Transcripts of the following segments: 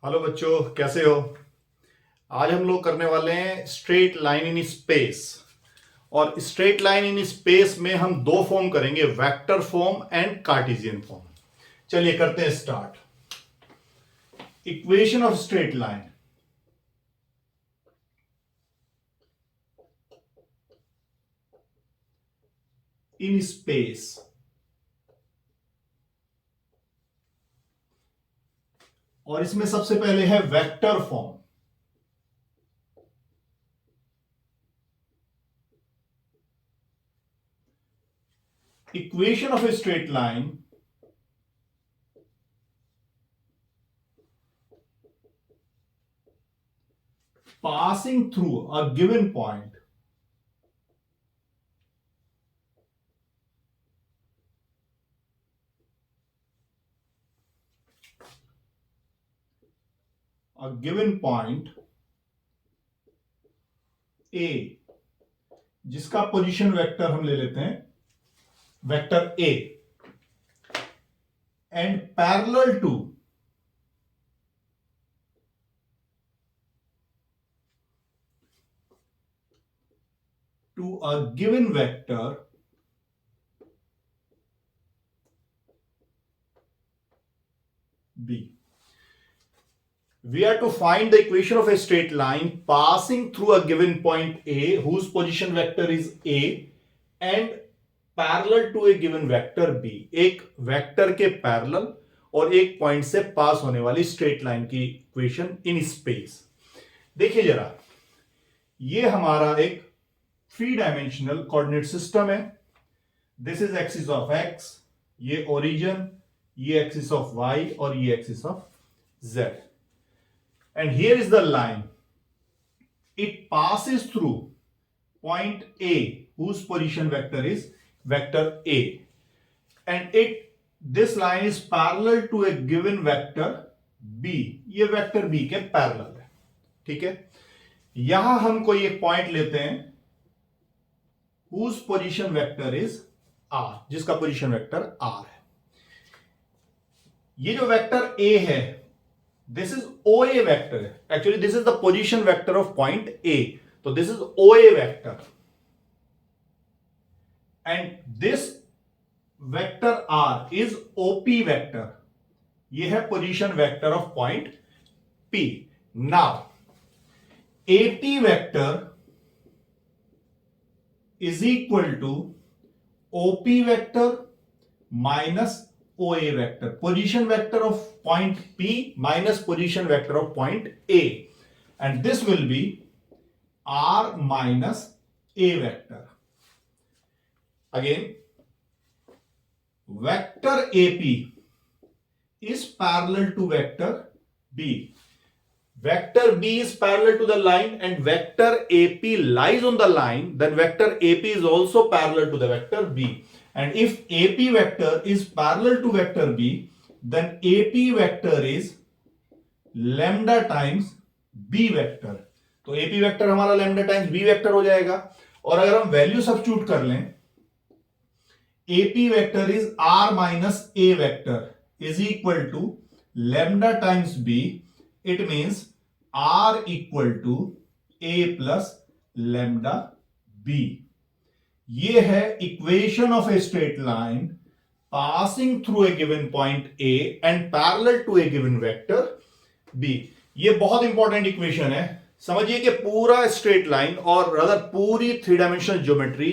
Hello बच्चों, कैसे हो। आज हम लोग करने वाले हैं स्ट्रेट लाइन इन स्पेस। और स्ट्रेट लाइन इन स्पेस में हम दो फॉर्म करेंगे, vector form and Cartesian form. चलिए करते हैं start. Equation of straight line. In space. और इसमें सबसे पहले है vector form. Equation of a straight line passing through a given point A, जिसका पोजीशन वेक्टर हम ले लेते हैं vector A, and parallel to a given vector B. We are to find the equation of a straight line passing through a given point A whose position vector is A and parallel to a given vector B. एक vector के parallel और एक point से पास होने वाली straight line की equation in space. देखिए जरा, ये हमारा एक 3 डायमेंशनल कोऑर्डिनेट सिस्टम है। This is axis of x, ये ओरिजिन, ये एक्सिस ऑफ वाई और ये axis of Z. And here is the line, it passes through point A whose position vector is vector A, and this line is parallel to a given vector B. ये vector B के parallel है, ठीक है। यहां हम कोई एक point लेते हैं whose position vector is R, जिसका पोजीशन वेक्टर R है। ये जो वेक्टर A है, दिस इज OA वेक्टर है। Actually this is the position vector of point A, तो this is OA vector and this vector R is OP vector. यह है position vector of point P। Now AP vector is equal to OP vector minus OA vector, position vector of point P minus position vector of point A, and this will be R minus A vector. Again, vector AP is parallel to vector B. Vector B is parallel to the line and vector AP lies on the line, then vector AP is also parallel to the vector B. And if AP vector is parallel to vector B, then AP vector is lambda times B vector. तो AP vector हमारा lambda times B vector हो जाएगा। और अगर हम value substitute कर लें, AP vector is R minus A vector is equal to lambda times B. It means R equal to A plus lambda B. ये है equation of a straight line passing through a given point A and parallel to a given vector B. ये बहुत important equation है। समझिए कि पूरा straight line और rather पूरी 3 डायमेंशनल ज्योमेट्री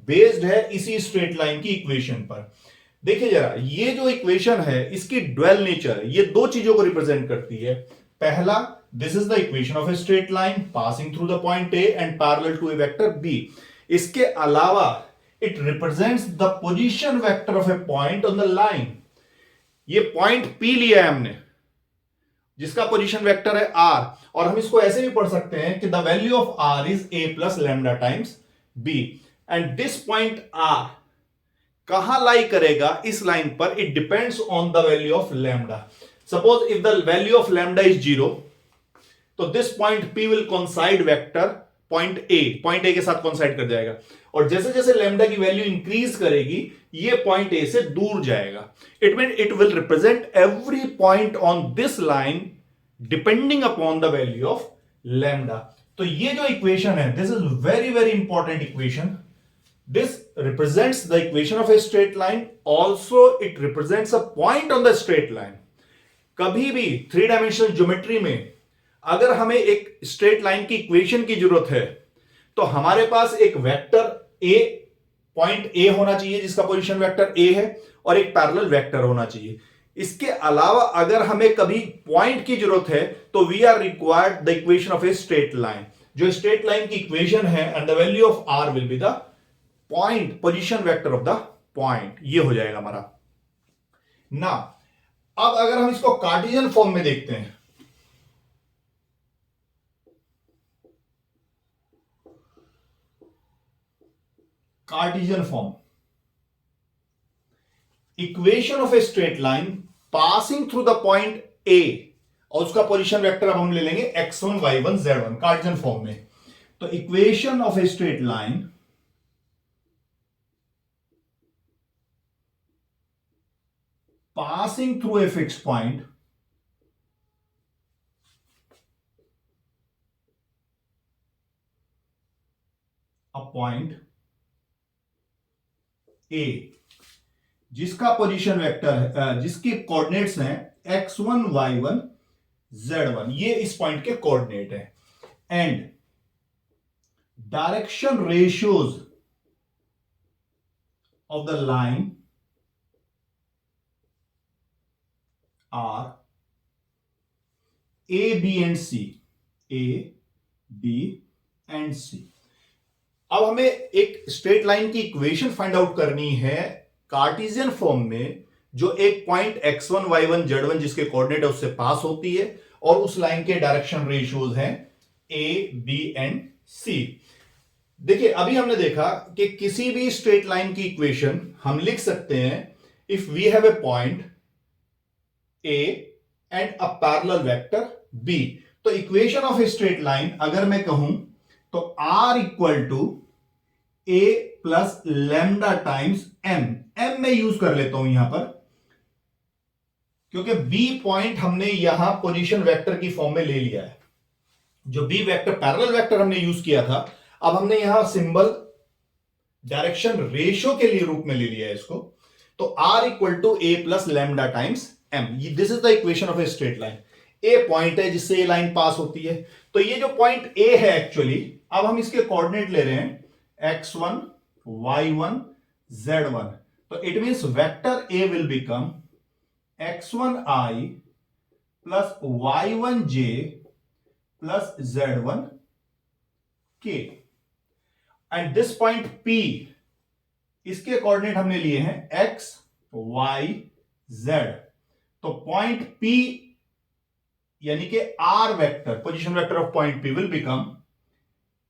बेस्ड है इसी स्ट्रेट लाइन की इक्वेशन पर। देखिए जरा, ये जो इक्वेशन है इसकी ड्वेल नेचर, ये दो चीजों को रिप्रेजेंट करती है। पहला, this is the equation of a straight line passing through the point A and parallel to a vector B। इसके अलावा it represents the position vector of a point on the line. ये point P लिया है हमने, जिसका position vector है R, और हम इसको ऐसे भी पढ़ सकते हैं कि the value of R is A plus lambda times B। And this point R कहां लाई करेगा इस लाइन पर, it depends on the value of lambda. Suppose if the value of lambda is 0, तो this point P will coincide vector point A के साथ coincide कर जाएगा। और जैसे जैसे लैम्डा की वैल्यू इंक्रीज करेगी, ये पॉइंट A से दूर जाएगा। It mean it will represent every point on this line depending upon the value of lambda. तो ये जो इक्वेशन है, this is very very important equation. This represents the equation of a straight line, also it represents a point on the straight line. कभी भी three dimensional geometry में अगर हमें एक स्ट्रेट लाइन की इक्वेशन की जरूरत है, तो हमारे पास एक वेक्टर ए, पॉइंट ए होना चाहिए जिसका पोजीशन वेक्टर ए है, और एक पैरेलल वेक्टर होना चाहिए। इसके अलावा अगर हमें कभी पॉइंट की जरूरत है, तो we are required the equation of a straight line. जो स्ट्रेट लाइन की इक्वेशन है, and the value of r will be the point position vector of the point. ये हो जाएगा हमारा ना। अब अगर हम इसको कार्टेशियन फॉर्म में देखते हैं, Cartesian form, equation of a straight line passing through the point A, और उसका पोजीशन वेक्टर अब हम ले लेंगे x1 y1 z1 Cartesian form में। तो equation of a straight line passing through a fixed point a point A, जिसका position vector है, जिसके कोऑर्डिनेट्स हैं x1 y1 z1, ये इस पॉइंट के कोऑर्डिनेट है, and direction ratios of the line are A, B and C, A, B and C। अब हमें एक स्ट्रेट लाइन की इक्वेशन फाइंड आउट करनी है कार्टेशियन फॉर्म में, जो एक पॉइंट x1 y1 z1 जिसके कोऑर्डिनेट है उससे पास होती है, और उस लाइन के डायरेक्शन रेशियोज हैं A, B एंड C। देखिए अभी हमने देखा कि किसी भी स्ट्रेट लाइन की इक्वेशन हम लिख सकते हैं if we have a point A and a parallel vector B। तो equation of a straight line अगर मैं कहूं तो R equal to A plus lambda times M। M में यूज कर लेता हूं यहां पर, क्योंकि B पॉइंट हमने यहां पोजीशन वेक्टर की फॉर्म में ले लिया है। जो B वेक्टर पैरेलल वेक्टर हमने यूज किया था, अब हमने यहां सिंबल डायरेक्शन रेशियो के लिए रूप में ले लिया है इसको। तो R equal to A plus lambda times M, this is the equation of a straight line. A point है जिससे ये लाइन पास होती है, तो ये जो पॉइंट A है एक्चुअली, अब हम इसके कोऑर्डिनेट ले रहे हैं x1 y1 z1। तो it means vector A will become x1i plus y1j plus z1k, and this point P, इसके कोऑर्डिनेट हमने लिए हैं x y z। तो पॉइंट P यानी कि R vector, position vector of point P will become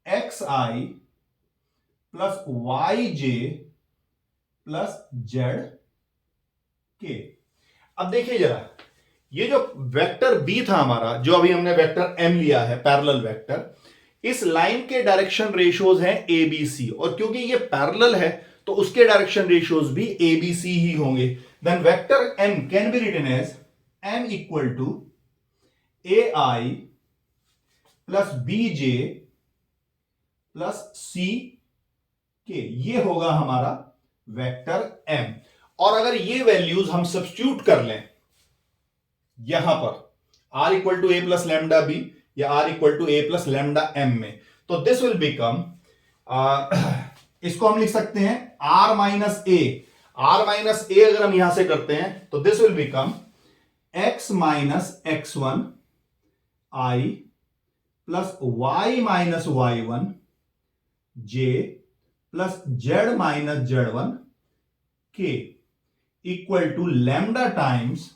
xi plus yj plus zk। अब देखिए जरा, ये जो वेक्टर B था हमारा, जो अभी हमने वेक्टर M लिया है पैरेलल वेक्टर, इस लाइन के डायरेक्शन रेशियोज हैं ABC, और क्योंकि ये पैरेलल है तो उसके डायरेक्शन रेशियोज भी ABC ही होंगे। Then vector M can be written as M equal to AI plus BJ plus CK, ये होगा हमारा वेक्टर M। और अगर ये वैल्यूज हम सब्स्टिट्यूट कर लें यहां पर R equal to A plus lambda B या R equal to A plus lambda M में, तो दिस विल बिकम, इसको हम लिख सकते हैं R minus A। R minus A अगर हम यहां से करते हैं तो this will become x minus x1 i plus y minus y1 j plus z minus z1 k equal to lambda times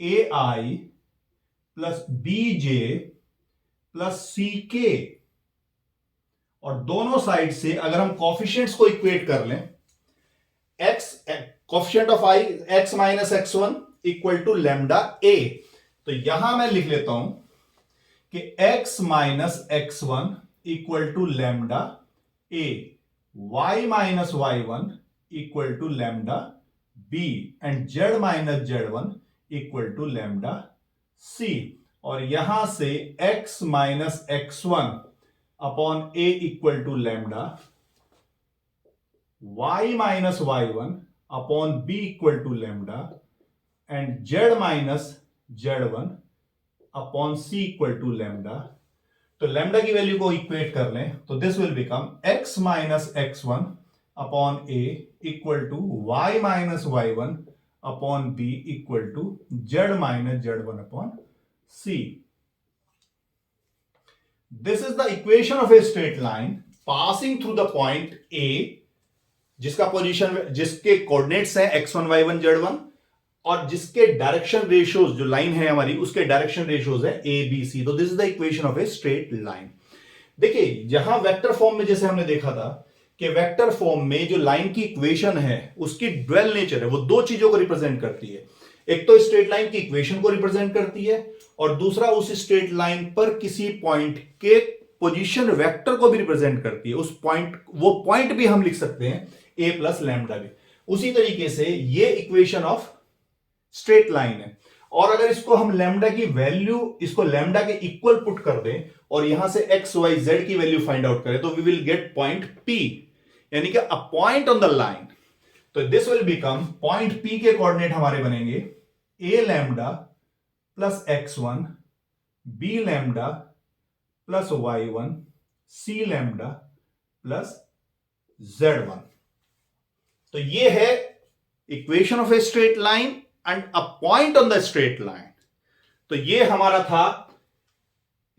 ai plus bj plus ck। और दोनों side से अगर हम कॉफिशिएंट्स को इक्वेट कर लें, x coefficient of i x minus x1 equal to lambda a, तो यहां मैं लिख लेता हूं कि x minus x1 equal to lambda a, y minus y1 equal to lambda b and z minus z1 equal to lambda C, और यहां से x minus x1 upon a equal to lambda, y minus y1 upon b equal to lambda, and z minus z1 upon c equal to lambda. तो lambda की value को equate कर लें तो this will become x minus x1 upon a equal to y minus y1 upon b equal to z minus z1 upon c। This is the equation of a straight line passing through the point a, जिसका position, जिसके coordinates हैं x1 y1 z1, और जिसके direction ratios, जो line है हमारी उसके direction ratios है a b c। तो this is the equation of a straight line. देखिए जहां वेक्टर फॉर्म में जैसे हमने देखा था कि वेक्टर फॉर्म में जो लाइन की इक्वेशन है उसकी ड्वेल नेचर है, वो दो चीजों को रिप्रेजेंट करती है। एक तो स्ट्रेट लाइन की इक्वेशन को रिप्रेजेंट करती है, और दूसरा उस स्ट्रेट लाइन पर किसी पॉइंट के पोजीशन वेक्टर को भी रिप्रेजेंट करती है। उस पॉइंट, वो पॉइंट भी हम लिख सकते हैं a प्लस लैम्डा भी। उसी तरीके से ये इक्वेशन ऑफ स्ट्रेट लाइन है, और अगर इसको हम लैम्डा की वैल्यू, इसको लैम्डा के इक्वल पुट कर दें और यहां से x y z की वैल्यू फाइंड आउट करें तो we will get point P, यानी कि a point on the line. तो this will become, point P के कोऑर्डिनेट हमारे बनेंगे a lambda plus x1, b lambda plus y1, c lambda plus z1। तो ये है equation of a straight line and a point on the straight line. तो ये हमारा था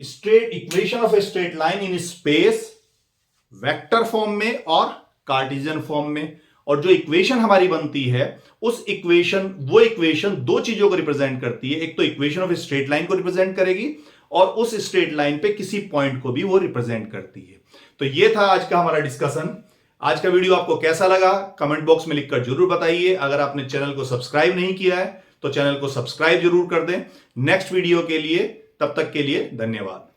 straight equation of a straight line in space, vector form में और Cartesian form में। और जो इक्वेशन हमारी बनती है उस इक्वेशन, वो इक्वेशन दो चीजों को रिप्रेजेंट करती है। एक तो equation of a straight line को रिप्रेजेंट करेगी और उस स्ट्रेट लाइन पे किसी पॉइंट को भी वो रिप्रेजेंट करती है। तो ये था आज का हमारा डिस्कशन। आज का वीडियो आपको कैसा लगा कमेंट बॉक्स में लिखकर जरूर बताइए। अगर आपने चैनल को सब्सक्राइब नहीं किया है तो चैनल को सब्सक्राइब जरूर कर दें नेक्स्ट वीडियो के लिए। तब तक के लिए धन्यवाद।